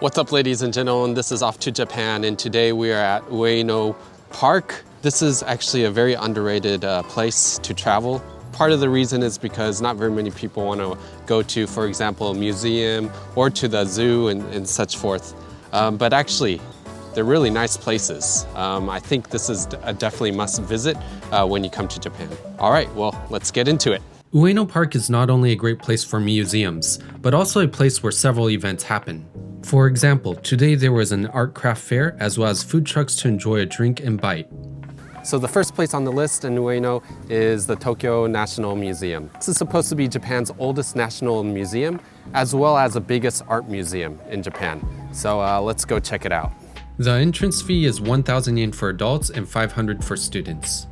What's up, ladies and gentlemen? This is Off to Japan, and today we are at Ueno Park. This is actually a very underrated place to travel. Part of the reason is because not very many people want to go to, for example, a museum or to the zoo and such forth. But actually, they're really nice places. I think this is a definitely must visit when you come to Japan. All right, well, let's get into it. Ueno Park is not only a great place for museums, but also a place where several events happen. For example, today there was an art craft fair as well as food trucks to enjoy a drink and bite. So the first place on the list in Ueno is the Tokyo National Museum. This is supposed to be Japan's oldest national museum, as well as the biggest art museum in Japan. So let's go check it out. The entrance fee is 1,000 yen for adults and 500 for students.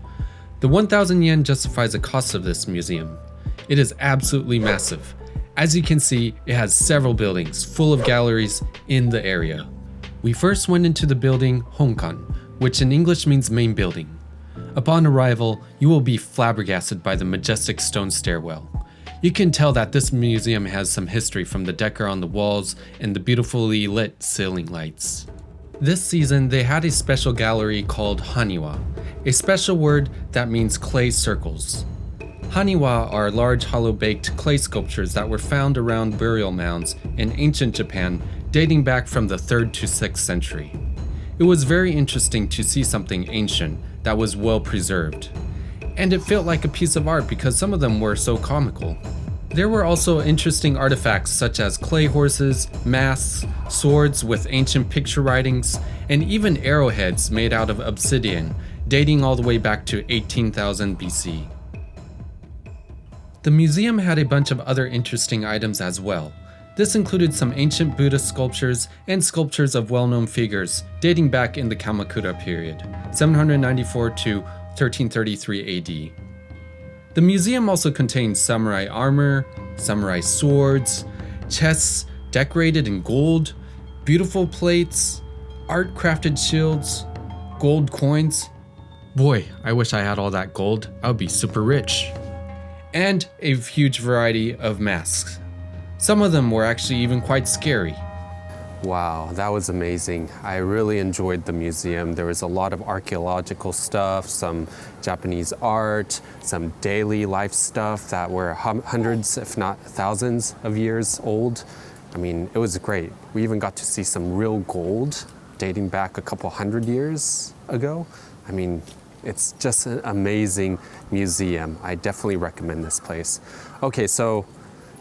The 1,000 yen justifies the cost of this museum. It is absolutely massive. As you can see, it has several buildings full of galleries in the area. We first went into the building Honkan, which in English means main building. Upon arrival, you will be flabbergasted by the majestic stone stairwell. You can tell that this museum has some history from the decor on the walls and the beautifully lit ceiling lights. This season, they had a special gallery called Haniwa, a special word that means clay circles. Haniwa are large hollow-baked clay sculptures that were found around burial mounds in ancient Japan, dating back from the 3rd to 6th century. It was very interesting to see something ancient that was well preserved. And it felt like a piece of art because some of them were so comical. There were also interesting artifacts such as clay horses, masks, swords with ancient picture writings, and even arrowheads made out of obsidian, dating all the way back to 18,000 BC. The museum had a bunch of other interesting items as well. This included some ancient Buddhist sculptures and sculptures of well-known figures dating back in the Kamakura period, 794 to 1333 AD. The museum also contains samurai armor, samurai swords, chests decorated in gold, beautiful plates, art-crafted shields, gold coins. Boy, I wish I had all that gold. I would be super rich. And a huge variety of masks. Some of them were actually even quite scary. Wow, that was amazing. I really enjoyed the museum. There was a lot of archaeological stuff, some Japanese art, some daily life stuff that were hundreds, if not thousands of years old. I mean, it was great. We even got to see some real gold dating back a couple hundred years ago. I mean, it's just an amazing museum. I definitely recommend this place. Okay, so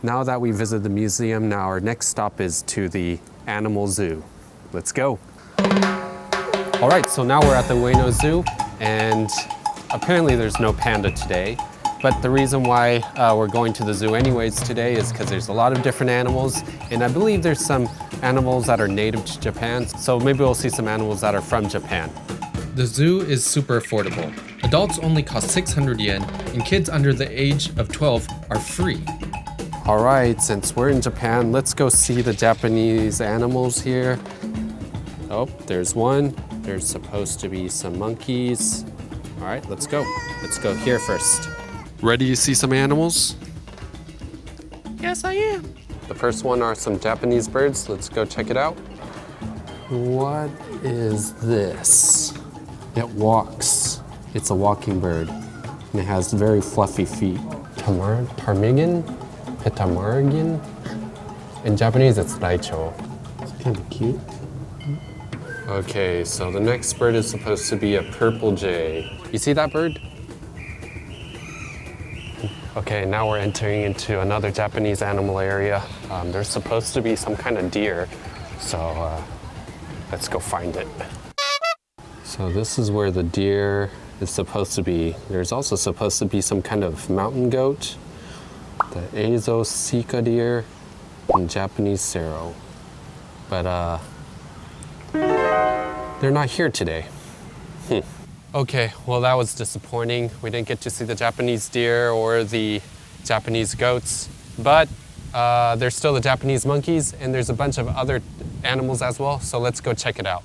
now that we visited the museum, now our next stop is to the animal zoo. Let's go. All right, so now we're at the Ueno Zoo, and apparently there's no panda today. But the reason why we're going to the zoo anyways today is because there's a lot of different animals, and I believe there's some animals that are native to Japan, so maybe we'll see some animals that are from Japan. The zoo is super affordable. Adults only cost 600 yen, and kids under the age of 12 are free. All right, since we're in Japan, let's go see the Japanese animals here. Oh, there's one. There's supposed to be some monkeys. All right, let's go. Let's go here first. Ready to see some animals? Yes, I am. The first one are some Japanese birds. Let's go check it out. What is this? It walks. It's a walking bird, and it has very fluffy feet. Ptarmigan? Ptarmigan? In Japanese, it's raicho. It's kind of cute. Okay, so the next bird is supposed to be a purple jay. You see that bird? Okay, now we're entering into another Japanese animal area. There's supposed to be some kind of deer, so let's go find it. So this is where the deer is supposed to be. There's also supposed to be some kind of mountain goat, the Ezo Sika deer, and Japanese sero. But they're not here today. Okay, well that was disappointing. We didn't get to see the Japanese deer or the Japanese goats, but there's still the Japanese monkeys, and there's a bunch of other animals as well, so let's go check it out.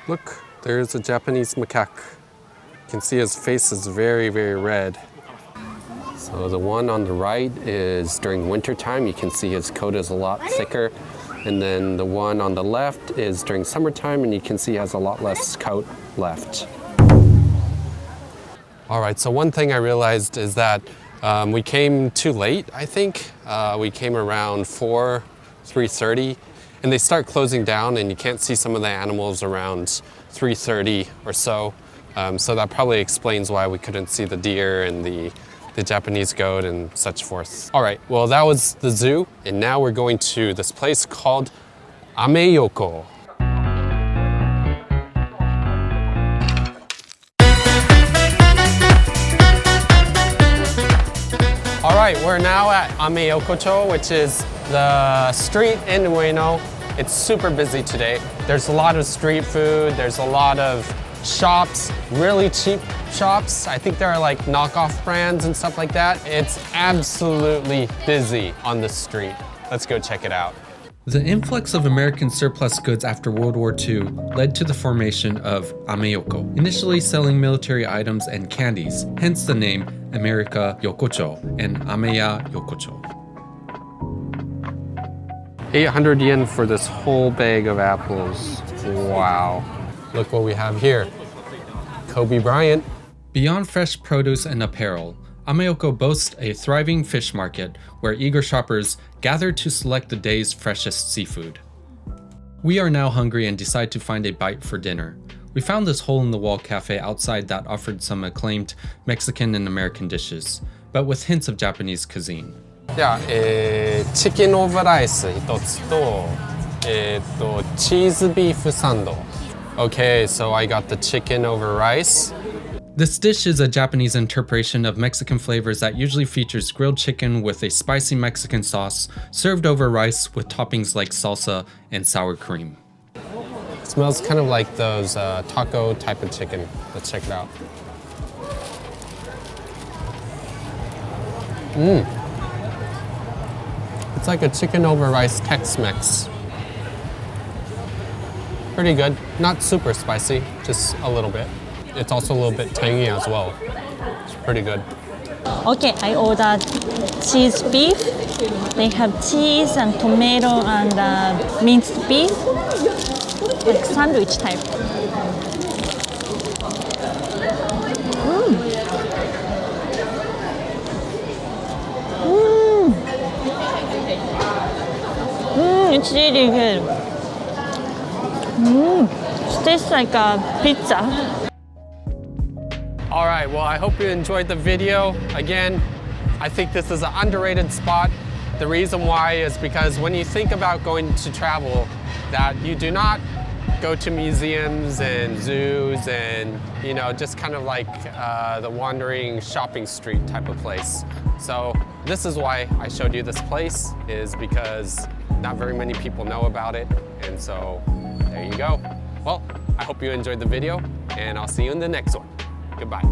Look. There's a Japanese macaque. You can see his face is very, very red. So the one on the right is during winter time. You can see his coat is a lot thicker. And then the one on the left is during summertime, and you can see it has a lot less coat left. All right, so one thing I realized is that we came too late, I think. We came around 3:30, and they start closing down, and you can't see some of the animals around 3:30 or so. So that probably explains why we couldn't see the deer and the Japanese goat and such forth. All right, well, that was the zoo, and now we're going to this place called Ameyoko. All right, we're now at Ameyoko, which is the street in Ueno. It's super busy today. There's a lot of street food, there's a lot of shops, really cheap shops. I think there are like knockoff brands and stuff like that. It's absolutely busy on the street. Let's go check it out. The influx of American surplus goods after World War II led to the formation of Ameyoko, initially selling military items and candies, hence the name America Yokocho and Ameya Yokocho. 800 yen for this whole bag of apples. Wow. Look what we have here. Kobe Bryant. Beyond fresh produce and apparel, Ameyoko boasts a thriving fish market where eager shoppers gather to select the day's freshest seafood. We are now hungry and decide to find a bite for dinner. We found this hole-in-the-wall cafe outside that offered some acclaimed Mexican and American dishes, but with hints of Japanese cuisine. じゃあ、チキンオーブライス1つと、チーズビーフサンド。Okay, so I got the chicken over rice. This dish is a Japanese interpretation of Mexican flavors that usually features grilled chicken with a spicy Mexican sauce, served over rice with toppings like salsa and sour cream. It smells kind of like those taco type of chicken. Let's check it out. It's like a chicken over rice Tex-Mex. Pretty good. Not super spicy, just a little bit. It's also a little bit tangy as well. It's pretty good. Okay, I ordered cheese beef. They have cheese and tomato and minced beef, like sandwich type. It's really good. It tastes like a pizza. All right, well, I hope you enjoyed the video. Again, I think this is an underrated spot. The reason why is because when you think about going to travel, that you do not go to museums and zoos and, you know, just kind of like the wandering shopping street type of place. So this is why I showed you this place, is because not very many people know about it. And so there you go. Well, I hope you enjoyed the video, and I'll see you in the next one. Goodbye.